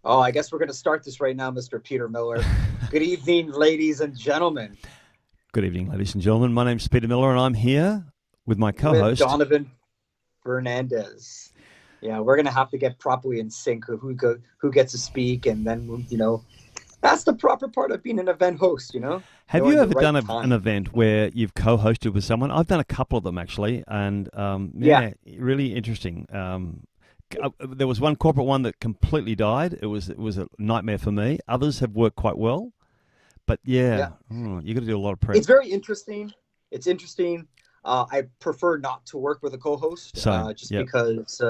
Oh, I guess we're going to start this right now, Mr. Peter Miller. Good evening, ladies and gentlemen, Good evening, ladies and gentlemen. My name's Peter Miller, and I'm here with my with co-host. Donovan Fernandes. Yeah, we're going to have to get properly in sync of who gets to speak, and then that's the proper part of being an event host. Have you Knowing the ever right done an time. event where you've co-hosted with someone? I've done a couple of them actually, and Yeah, yeah, really interesting. There was one corporate one that completely died. It was a nightmare for me. Others have worked quite well, but yeah, yeah, you got to do a lot of prep. it's very interesting. It's interesting. I prefer not to work with a co-host, Same. just Yep. because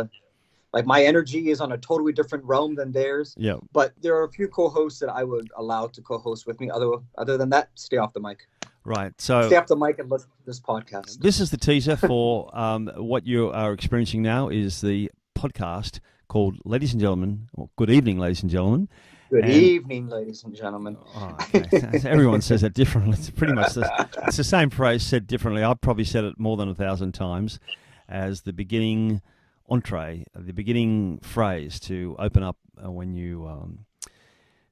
like my energy is on a totally different realm than theirs. Yep. But there are a few co-hosts that I would allow to co-host with me. Other than that, stay off the mic. Right. So Stay off the mic and listen to this podcast. this is the teaser for what you are experiencing now. Is the podcast called "Ladies and Gentlemen," or "Good Evening, Ladies and Gentlemen," Good and evening, ladies and gentlemen. oh, okay. Everyone says it differently. It's pretty much it's the same phrase said differently. I've probably said it more than 1,000 times as the beginning entree, the beginning phrase to open up when you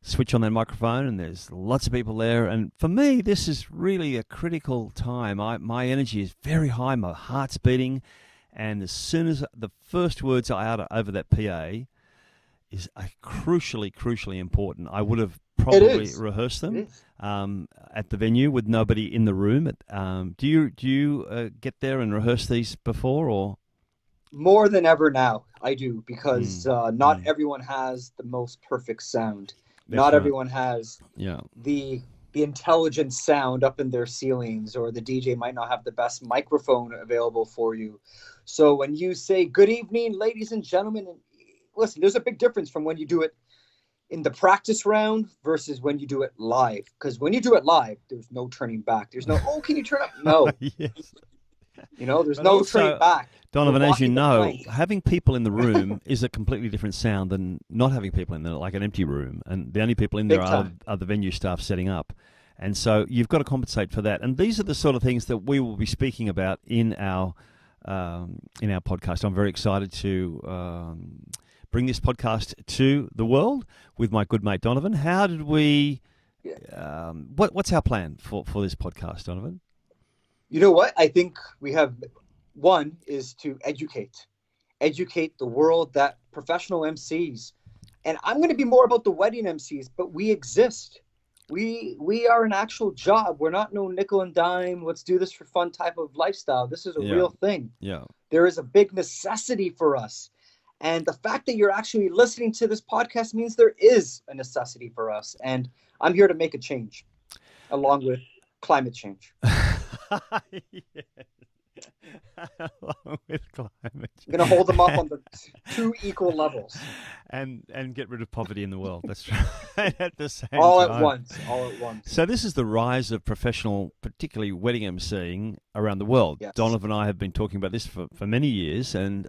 switch on that microphone and there's lots of people there. And for me, this is really a critical time. My energy is very high. My heart's beating. And as soon as the first words I utter over that PA is crucially important. I would have It probably is. rehearsed It them is. at the venue with nobody in the room. Do you get there and rehearse these before or? More than ever now, I do, Mm, because not mm, everyone has the most perfect sound. that's Not right. everyone has Yeah. the the intelligent sound up in their ceilings, or the DJ might not have the best microphone available for you. So when you say good evening, ladies and gentlemen, and listen, there's a big difference from when you do it in the practice round versus when you do it live. Because when you do it live, there's no turning back. There's no, oh, can you turn up? No, Yes. there's But no turning also, back. We're Donovan, as you walking the know, plank. having people in the room is a completely different sound than not having people in there, like an empty room. And the only people in there Big are, time. are the venue staff setting up. And so you've got to compensate for that. And these are the sort of things that we will be speaking about in our podcast. I'm very excited to bring this podcast to the world with my good mate Donovan. How did we? Yeah. What's our plan for this podcast, Donovan? You know what? I think we have one is to educate the world that professional MCs, and I'm going to be more about the wedding MCs, but we exist. We are an actual job. We're not no nickel and dime. Let's do this for fun type of lifestyle. This is a Yeah, real thing. yeah. There is a big necessity for us. And the fact that you're actually listening to this podcast means there is a necessity for us. And I'm here to make a change along with climate change. Yeah. Along with climate I'm going to hold them up change. on the two equal levels, And get rid of poverty in the world. That's right. At the same all at time. once, all at once. So this is the rise of professional, particularly wedding emceeing around the world. Yes. Donovan and I have been talking about this for many years, and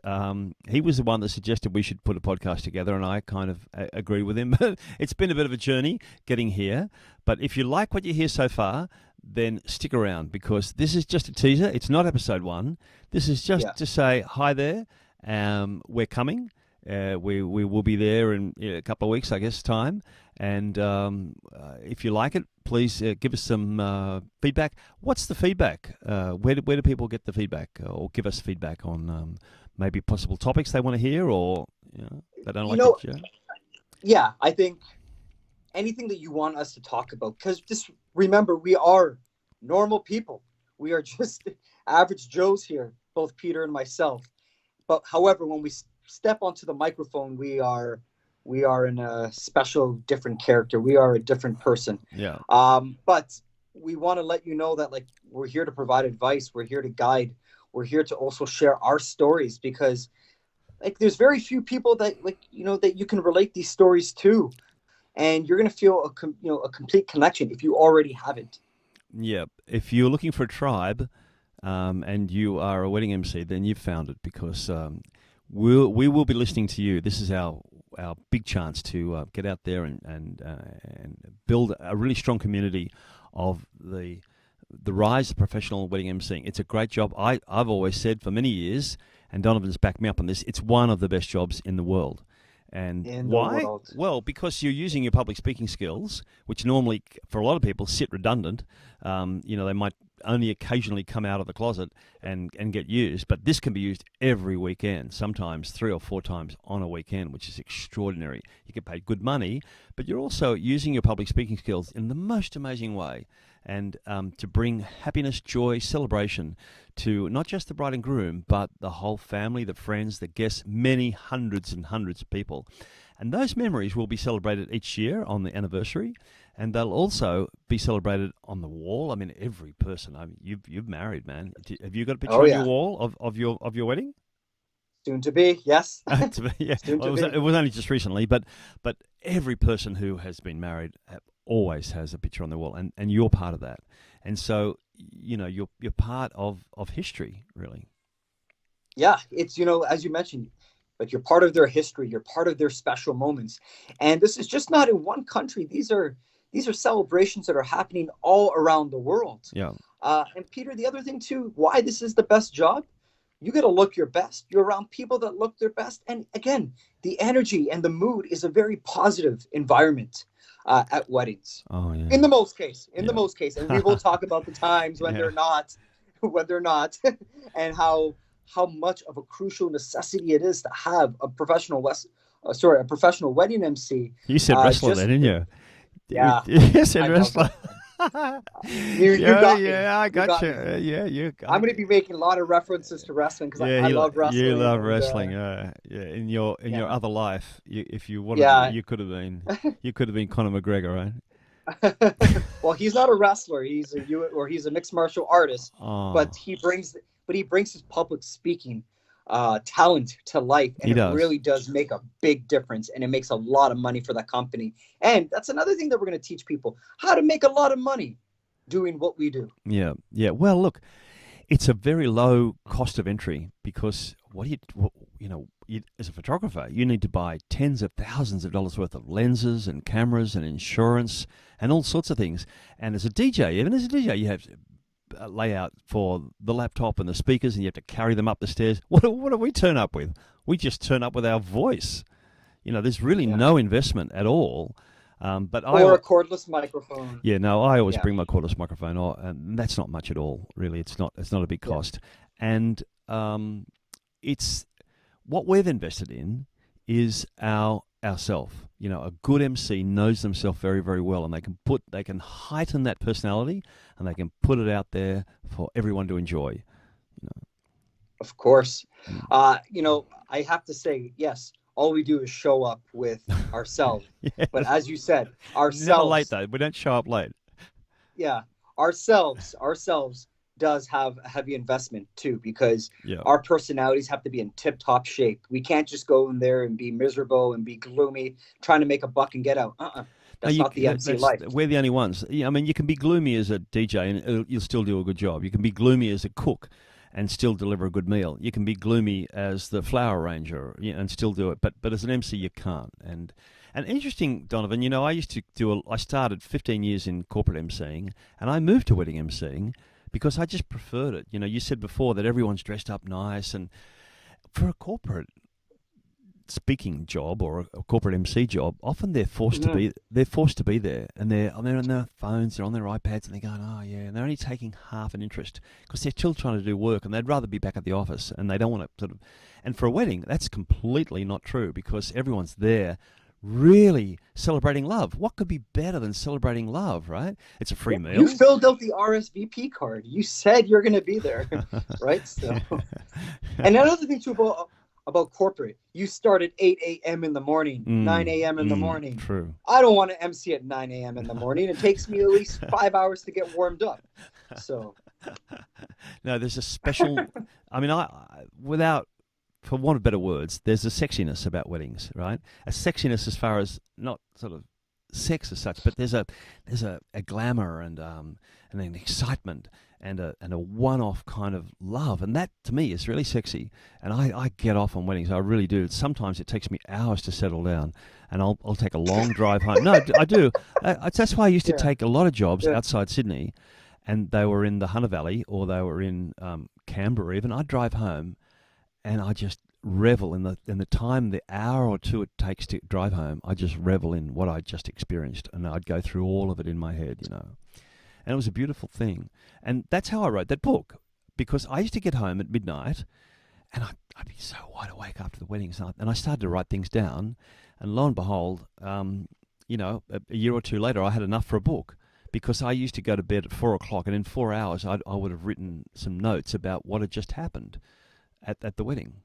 he was the one that suggested we should put a podcast together, and I kind of agree with him. But it's been a bit of a journey getting here. But if you like what you hear so far, then stick around because this is just a teaser. It's not episode one. This is just Yeah. to say hi there. We're coming. We will be there in a couple of weeks, I guess, time. And if you like it, please give us some feedback. What's the feedback? Where do people get the feedback or give us feedback on maybe possible topics they want to hear or they don't You like it? know, Yeah? yeah, I think anything that you want us to talk about, because just remember, we are normal people. We are just average Joes here, both Peter and myself. But however, when we step onto the microphone, we are in a special, different character. We are a different person. Yeah. But we want to let you know that like we're here to provide advice. We're here to guide. We're here to also share our stories because like there's very few people that like that you can relate these stories to, and you're gonna feel a complete connection if you already haven't. Yeah. If you're looking for a tribe and you are a wedding MC, then you've found it because we will be listening to you. This is our big chance to get out there and build a really strong community of the rise of professional wedding emceeing. It's a great job. I've always said for many years, and Donovan's backed me up on this. It's one of the best jobs in the world, And in the why? world. Well, because you're using your public speaking skills, which normally, for a lot of people, sit redundant. They might only occasionally come out of the closet and get used, but this can be used every weekend, sometimes 3 or 4 times on a weekend, which is extraordinary. You get paid good money, but you're also using your public speaking skills in the most amazing way, and to bring happiness, joy, celebration to not just the bride and groom, but the whole family, the friends, the guests, many hundreds and hundreds of people. And those memories will be celebrated each year on the anniversary, and they'll also be celebrated on the wall. I mean, every person. I mean, you've married, man. Have you got a picture Oh on yeah, your wall of your wedding? soon to be. Yes, Yeah, soon well, to be. it was only just recently, but every person who has been married always has a picture on their wall, and you're part of that. And so, you're part of history, really. Yeah, it's, as you mentioned, like, you're part of their history, you're part of their special moments. And this is just not in one country. These are celebrations that are happening all around the world. Yeah. And Peter, the other thing too, why this is the best job, you got to look your best. You're around people that look their best. And again, the energy and the mood is a very positive environment at weddings. Oh yeah. In the most case, Yeah. and we will talk about the times when Yeah. they're not, when they're not, and how much of a crucial necessity it is to have a professional wedding MC. You said wrestler Just then, didn't you? Yeah, You said I love wrestler. you got me. Yeah, I You got got you. me. Yeah, I'm going to be making a lot of references to wrestling because yeah. I love wrestling. You love and, wrestling. Yeah. In your yeah. other life, if you wanted, Yeah. you could have been Conor McGregor, right? Well, he's not a wrestler. He's a mixed martial artist. Oh, But he brings his public speaking talent to life, and He it does. really does make a big difference, and it makes a lot of money for that company. And that's another thing that we're going to teach people, how to make a lot of money doing what we do. yeah. Well, look, it's a very low cost of entry because as a photographer, you need to buy tens of thousands of dollars worth of lenses and cameras and insurance and all sorts of things. And as a DJ, you have layout for the laptop and the speakers, and you have to carry them up the stairs. What do we turn up with? We just turn up with our voice. There's really no investment at all. Or a cordless microphone. Yeah, no, I always bring my cordless microphone, and that's not much at all, really. It's not a big cost. And it's what we've invested in is ourself. A good MC knows themselves very, very well, and they can heighten that personality, and they can put it out there for everyone to enjoy. Of course. I have to say, yes, all we do is show up with ourselves. Yes. But as you said, ourselves. Never late though. We don't show up late. Yeah, ourselves does have a heavy investment too, because our personalities have to be in tip-top shape. We can't just go in there and be miserable and be gloomy, trying to make a buck and get out. That's not the MC life. We're the only ones. I mean, you can be gloomy as a DJ and you'll still do a good job. You can be gloomy as a cook and still deliver a good meal. You can be gloomy as the flower arranger and still do it. But as an MC, you can't. And interesting, Donovan, I started 15 years in corporate MCing, and I moved to wedding MCing because I just preferred it. You said before that everyone's dressed up nice, and for a corporate speaking job or a corporate MC job, often they're forced to be there, and they're on their phones, they're on their iPads, and they're going, oh yeah, and they're only taking half an interest because they're still trying to do work, and they'd rather be back at the office, and they don't want to sort of. And for a wedding, that's completely not true because everyone's there really celebrating love. What could be better than celebrating love, right? It's a free meal. You filled out the RSVP card. You said you're going to be there, right? So, and another thing too about corporate, you start at 8 a.m. in the morning, 9 a.m. in the morning. True. I don't want to MC at 9 a.m. in the morning. It takes me at least 5 hours to get warmed up. So, no, there's a special. I mean, for want of better words, there's a sexiness about weddings, right? A sexiness as far as not sort of sex as such, but there's a glamour and an excitement and a one-off kind of love, and that to me is really sexy. And I get off on weddings, I really do. Sometimes it takes me hours to settle down, and I'll take a long drive home. No, I do. That's why I used to take a lot of jobs outside Sydney, and they were in the Hunter Valley or they were in Canberra even. I'd drive home, and I just revel in the time, the hour or two it takes to drive home. I just revel in what I just experienced, and I'd go through all of it in my head, And it was a beautiful thing. And that's how I wrote that book, because I used to get home at midnight, and I'd be so wide awake after the weddings, and I started to write things down, and lo and behold, a year or two later, I had enough for a book. Because I used to go to bed at 4 o'clock, and in 4 hours, I would have written some notes about what had just happened at the wedding.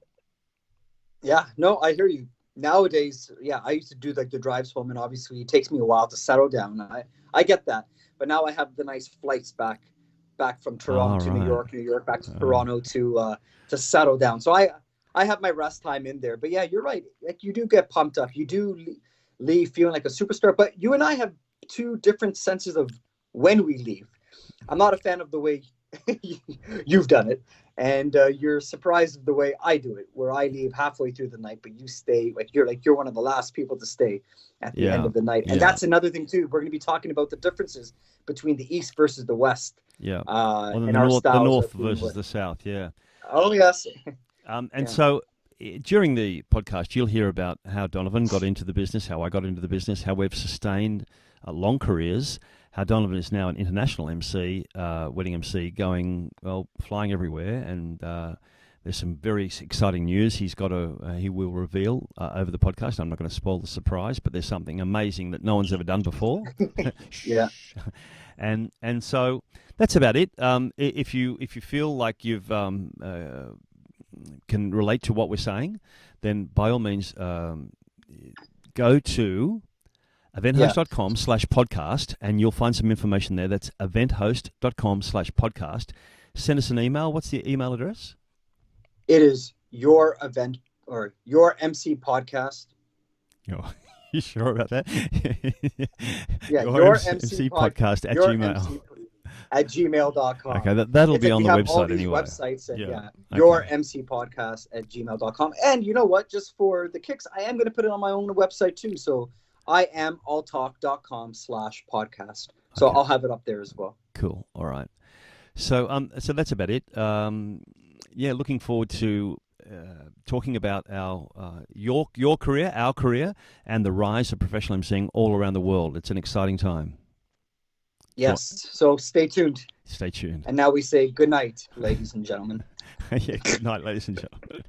Yeah, no, I hear you. Nowadays, yeah, I used to do like the drives home, and obviously it takes me a while to settle down. I get that, but now I have the nice flights back from Toronto to New York, back to Toronto to settle down. So I have my rest time in there. But yeah, you're right. Like, you do get pumped up. You do leave feeling like a superstar. But you and I have two different senses of when we leave. I'm not a fan of the way you've done it, and you're surprised of the way I do it, where I leave halfway through the night, but you stay. You're one of the last people to stay at the end of the night. And that's another thing too. We're going to be talking about the differences between the East versus the West. Yeah, and the North versus the South. Yeah. Oh yes. So during the podcast, you'll hear about how Donovan got into the business, how I got into the business, how we've sustained long careers, how Donovan is now an international MC, wedding MC, flying everywhere, and there's some very exciting news he will reveal over the podcast. I'm not going to spoil the surprise, but there's something amazing that no one's ever done before. Yeah. And so that's about it. If you feel like you've can relate to what we're saying, then by all means go to eventhost.com/podcast, and you'll find some information there. That's eventhost.com/podcast. Send us an email. What's the email address? It is your event or your MC podcast. You sure about that? Yeah, your MC podcast at Gmail. At gmail.com. Okay, that'll be on the website anyway. Websites and your MC podcast at gmail.com. And you know what? Just for the kicks, I am going to put it on my own website too. So I am alltalk.com/podcast. So I'll have it up there as well. Cool. All right. So that's about it. Looking forward to talking about your career, our career, and the rise of professional emceeing all around the world. It's an exciting time. Yes. So stay tuned. Stay tuned. And now we say good night, ladies and gentlemen. Yeah, good night, ladies and gentlemen.